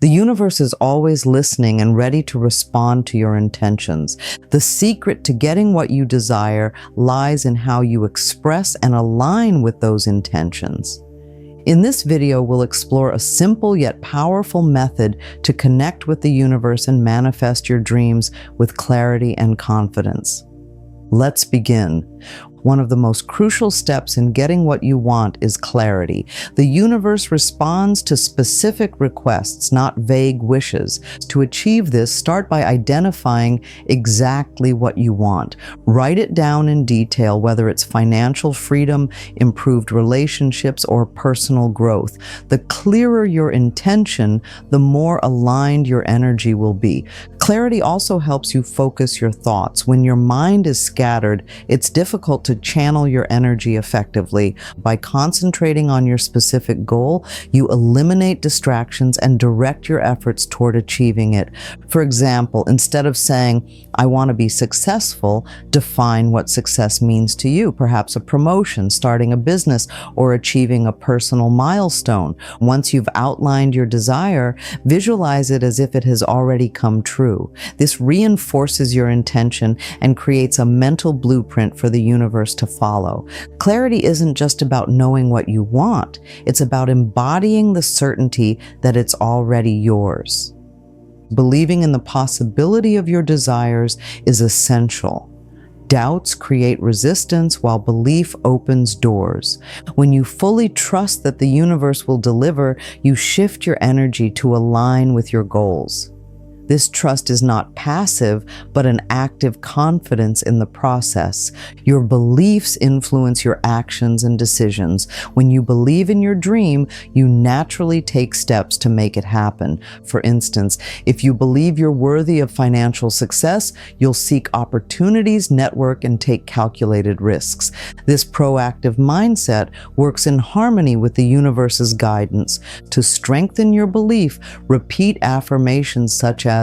The universe is always listening and ready to respond to your intentions. The secret to getting what you desire lies in how you express and align with those intentions. In this video, we'll explore a simple yet powerful method to connect with the universe and manifest your dreams with clarity and confidence. Let's begin. One of the most crucial steps in getting what you want is clarity. The universe responds to specific requests, not vague wishes. To achieve this, start by identifying exactly what you want. Write it down in detail, whether it's financial freedom, improved relationships, or personal growth. The clearer your intention, the more aligned your energy will be. Clarity also helps you focus your thoughts. When your mind is scattered, it's difficult to channel your energy effectively. By concentrating on your specific goal, you eliminate distractions and direct your efforts toward achieving it. For example, instead of saying, "I want to be successful," define what success means to you. Perhaps a promotion, starting a business, or achieving a personal milestone. Once you've outlined your desire, visualize it as if it has already come true. This reinforces your intention and creates a mental blueprint for the universe to follow. Clarity isn't just about knowing what you want, it's about embodying the certainty that it's already yours. Believing in the possibility of your desires is essential. Doubts create resistance, while belief opens doors. When you fully trust that the universe will deliver, you shift your energy to align with your goals. This trust is not passive, but an active confidence in the process. Your beliefs influence your actions and decisions. When you believe in your dream, you naturally take steps to make it happen. For instance, if you believe you're worthy of financial success, you'll seek opportunities, network, and take calculated risks. This proactive mindset works in harmony with the universe's guidance. To strengthen your belief, repeat affirmations such as,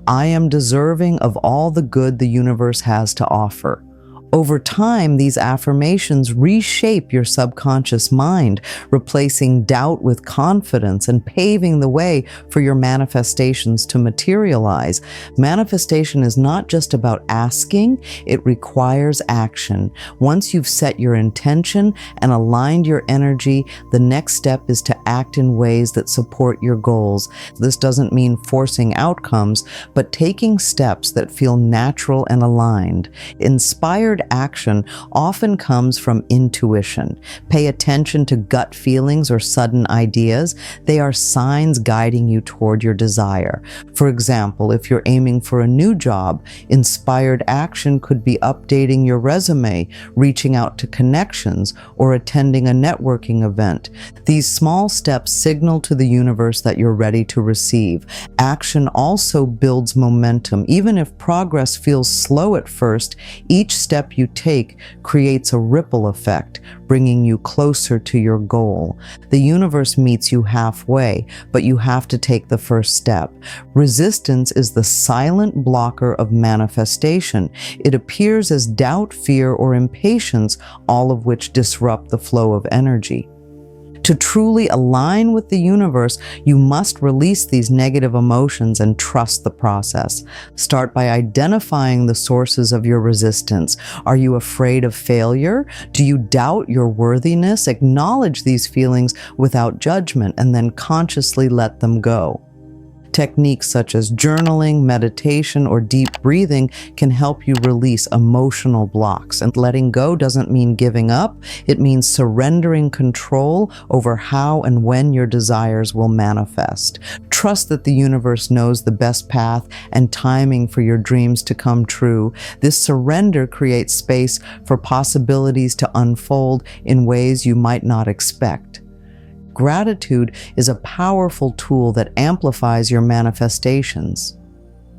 "I am deserving of all the good the universe has to offer." Over time, these affirmations reshape your subconscious mind, replacing doubt with confidence and paving the way for your manifestations to materialize. Manifestation is not just about asking, it requires action. Once you've set your intention and aligned your energy, the next step is to act in ways that support your goals. This doesn't mean forcing outcomes, but taking steps that feel natural and aligned. Inspired action often comes from intuition. Pay attention to gut feelings or sudden ideas. They are signs guiding you toward your desire. For example, if you're aiming for a new job, inspired action could be updating your resume, reaching out to connections, or attending a networking event. These small steps signal to the universe that you're ready to receive. Action also builds momentum. Even if progress feels slow at first, each step you take creates a ripple effect, bringing you closer to your goal. The universe meets you halfway, but you have to take the first step. Resistance is the silent blocker of manifestation. It appears as doubt, fear, or impatience, all of which disrupt the flow of energy. To truly align with the universe, you must release these negative emotions and trust the process. Start by identifying the sources of your resistance. Are you afraid of failure? Do you doubt your worthiness? Acknowledge these feelings without judgment and then consciously let them go. Techniques such as journaling, meditation, or deep breathing can help you release emotional blocks. And letting go doesn't mean giving up. It means surrendering control over how and when your desires will manifest. Trust that the universe knows the best path and timing for your dreams to come true. This surrender creates space for possibilities to unfold in ways you might not expect. Gratitude is a powerful tool that amplifies your manifestations.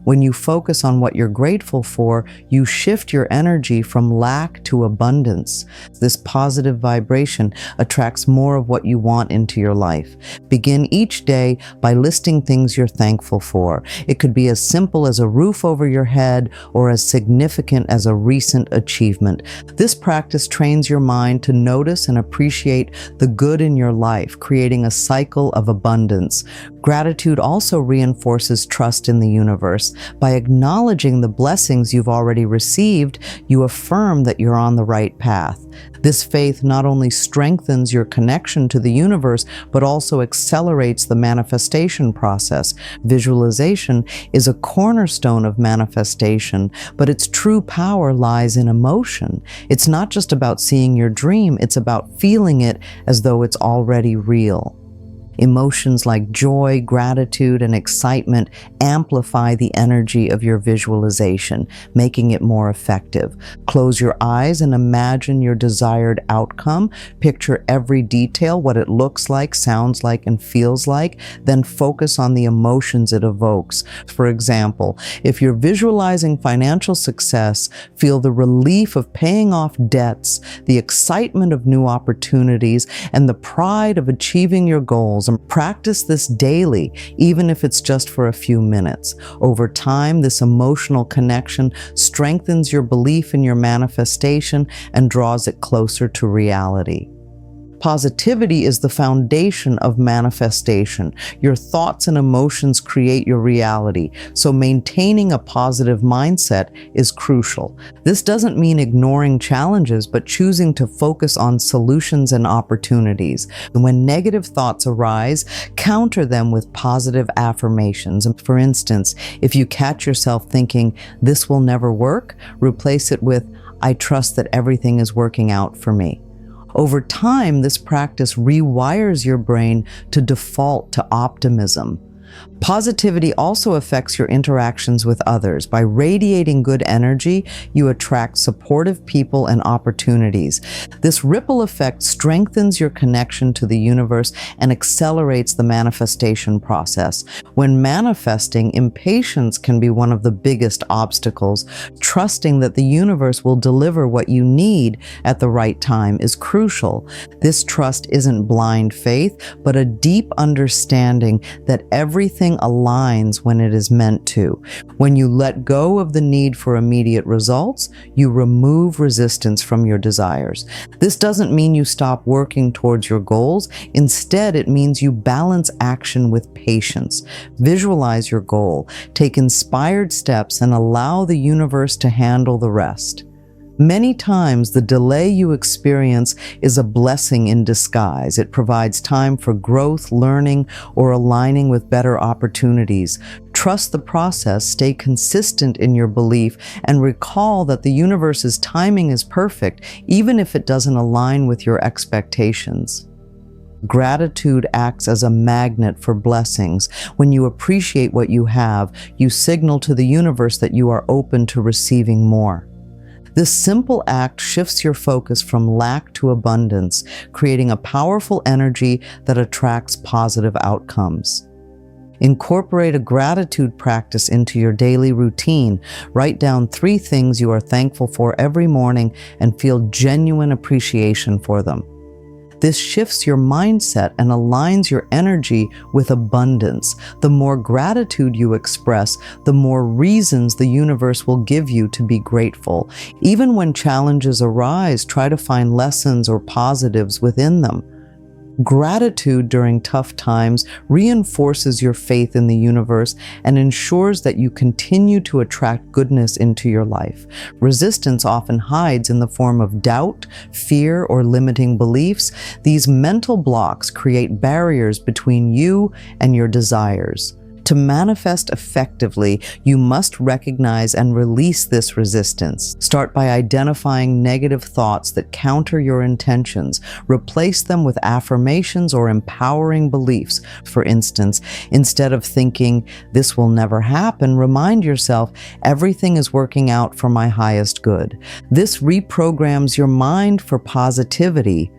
When you focus on what you're grateful for, you shift your energy from lack to abundance. This positive vibration attracts more of what you want into your life. Begin each day by listing things you're thankful for. It could be as simple as a roof over your head or as significant as a recent achievement. This practice trains your mind to notice and appreciate the good in your life, creating a cycle of abundance. Gratitude also reinforces trust in the universe. By acknowledging the blessings you've already received, you affirm that you're on the right path. This faith not only strengthens your connection to the universe, but also accelerates the manifestation process. Visualization is a cornerstone of manifestation, but its true power lies in emotion. It's not just about seeing your dream, it's about feeling it as though it's already real. Emotions like joy, gratitude, and excitement amplify the energy of your visualization, making it more effective. Close your eyes and imagine your desired outcome. Picture every detail, what it looks like, sounds like, and feels like. Then focus on the emotions it evokes. For example, if you're visualizing financial success, feel the relief of paying off debts, the excitement of new opportunities, and the pride of achieving your goals. And practice this daily, even if it's just for a few minutes. Over time, this emotional connection strengthens your belief in your manifestation and draws it closer to reality. Positivity is the foundation of manifestation. Your thoughts and emotions create your reality, so maintaining a positive mindset is crucial. This doesn't mean ignoring challenges, but choosing to focus on solutions and opportunities. When negative thoughts arise, counter them with positive affirmations. For instance, if you catch yourself thinking, "This will never work," replace it with, "I trust that everything is working out for me." Over time, this practice rewires your brain to default to optimism. Positivity also affects your interactions with others. By radiating good energy, you attract supportive people and opportunities. This ripple effect strengthens your connection to the universe and accelerates the manifestation process. When manifesting, impatience can be one of the biggest obstacles. Trusting that the universe will deliver what you need at the right time is crucial. This trust isn't blind faith, but a deep understanding that everything aligns when it is meant to. When you let go of the need for immediate results, you remove resistance from your desires. This doesn't mean you stop working towards your goals. Instead, it means you balance action with patience. Visualize your goal, take inspired steps, and allow the universe to handle the rest. Many times, the delay you experience is a blessing in disguise. It provides time for growth, learning, or aligning with better opportunities. Trust the process, stay consistent in your belief, and recall that the universe's timing is perfect, even if it doesn't align with your expectations. Gratitude acts as a magnet for blessings. When you appreciate what you have, you signal to the universe that you are open to receiving more. This simple act shifts your focus from lack to abundance, creating a powerful energy that attracts positive outcomes. Incorporate a gratitude practice into your daily routine. Write down 3 things you are thankful for every morning and feel genuine appreciation for them. This shifts your mindset and aligns your energy with abundance. The more gratitude you express, the more reasons the universe will give you to be grateful. Even when challenges arise, try to find lessons or positives within them. Gratitude during tough times reinforces your faith in the universe and ensures that you continue to attract goodness into your life. Resistance often hides in the form of doubt, fear, or limiting beliefs. These mental blocks create barriers between you and your desires. To manifest effectively, you must recognize and release this resistance. Start by identifying negative thoughts that counter your intentions. Replace them with affirmations or empowering beliefs. For instance, instead of thinking, "This will never happen," remind yourself, "Everything is working out for my highest good." This reprograms your mind for positivity.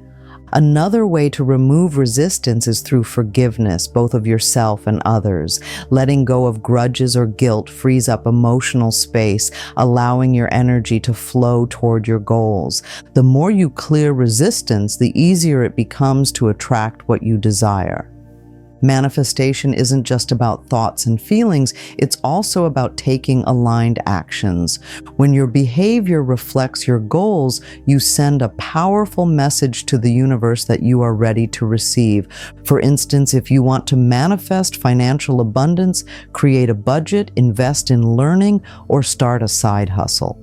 Another way to remove resistance is through forgiveness, both of yourself and others. Letting go of grudges or guilt frees up emotional space, allowing your energy to flow toward your goals. The more you clear resistance, the easier it becomes to attract what you desire. Manifestation isn't just about thoughts and feelings, it's also about taking aligned actions. When your behavior reflects your goals, you send a powerful message to the universe that you are ready to receive. For instance, if you want to manifest financial abundance, create a budget, invest in learning, or start a side hustle.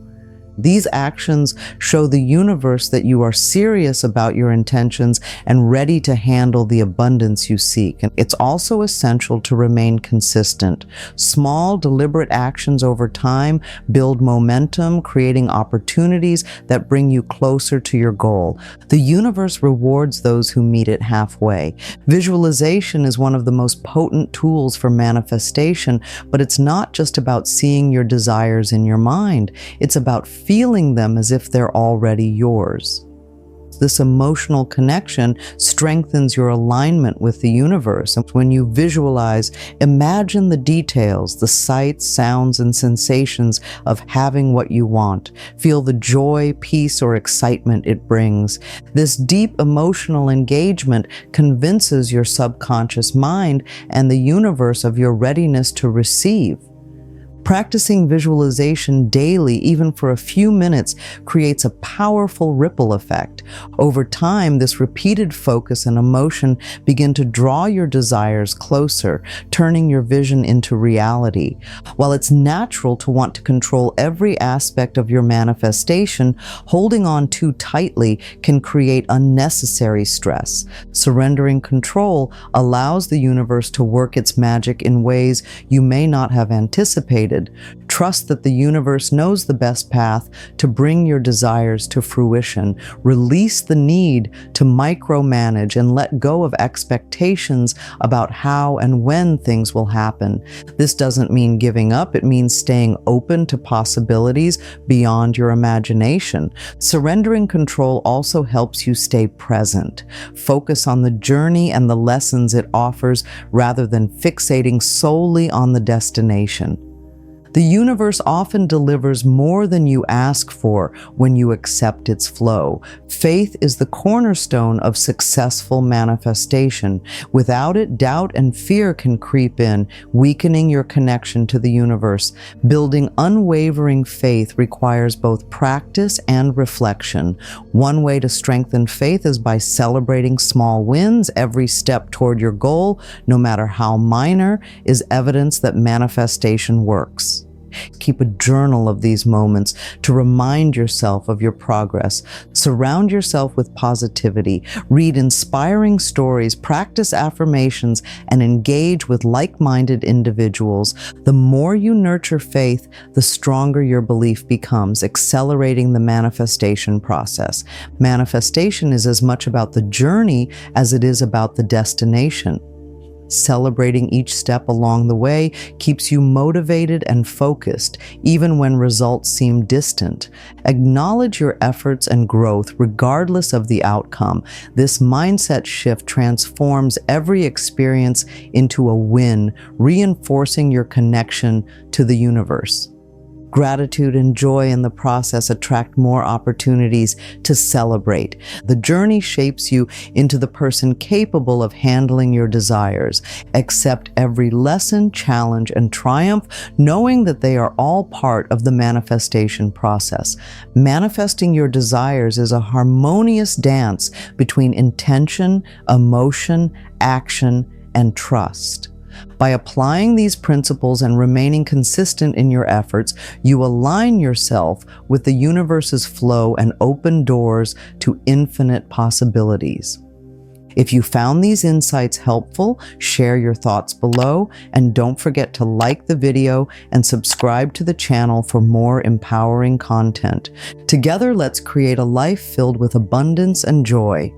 These actions show the universe that you are serious about your intentions and ready to handle the abundance you seek. And it's also essential to remain consistent. Small, deliberate actions over time build momentum, creating opportunities that bring you closer to your goal. The universe rewards those who meet it halfway. Visualization is one of the most potent tools for manifestation, but it's not just about seeing your desires in your mind. It's about feeling them as if they're already yours. This emotional connection strengthens your alignment with the universe. And when you visualize, imagine the details, the sights, sounds, and sensations of having what you want. Feel the joy, peace, or excitement it brings. This deep emotional engagement convinces your subconscious mind and the universe of your readiness to receive. Practicing visualization daily, even for a few minutes, creates a powerful ripple effect. Over time, this repeated focus and emotion begin to draw your desires closer, turning your vision into reality. While it's natural to want to control every aspect of your manifestation, holding on too tightly can create unnecessary stress. Surrendering control allows the universe to work its magic in ways you may not have anticipated. Trust that the universe knows the best path to bring your desires to fruition. Release the need to micromanage and let go of expectations about how and when things will happen. This doesn't mean giving up, it means staying open to possibilities beyond your imagination. Surrendering control also helps you stay present. Focus on the journey and the lessons it offers rather than fixating solely on the destination. The universe often delivers more than you ask for when you accept its flow. Faith is the cornerstone of successful manifestation. Without it, doubt and fear can creep in, weakening your connection to the universe. Building unwavering faith requires both practice and reflection. One way to strengthen faith is by celebrating small wins. Every step toward your goal, no matter how minor, is evidence that manifestation works. Keep a journal of these moments to remind yourself of your progress. Surround yourself with positivity. Read inspiring stories, practice affirmations, and engage with like-minded individuals. The more you nurture faith, the stronger your belief becomes, accelerating the manifestation process. Manifestation is as much about the journey as it is about the destination. Celebrating each step along the way keeps you motivated and focused, even when results seem distant. Acknowledge your efforts and growth regardless of the outcome. This mindset shift transforms every experience into a win, reinforcing your connection to the universe. Gratitude and joy in the process attract more opportunities to celebrate. The journey shapes you into the person capable of handling your desires. Accept every lesson, challenge, and triumph, knowing that they are all part of the manifestation process. Manifesting your desires is a harmonious dance between intention, emotion, action, and trust. By applying these principles and remaining consistent in your efforts, you align yourself with the universe's flow and open doors to infinite possibilities. If you found these insights helpful, share your thoughts below, and don't forget to like the video and subscribe to the channel for more empowering content. Together, let's create a life filled with abundance and joy.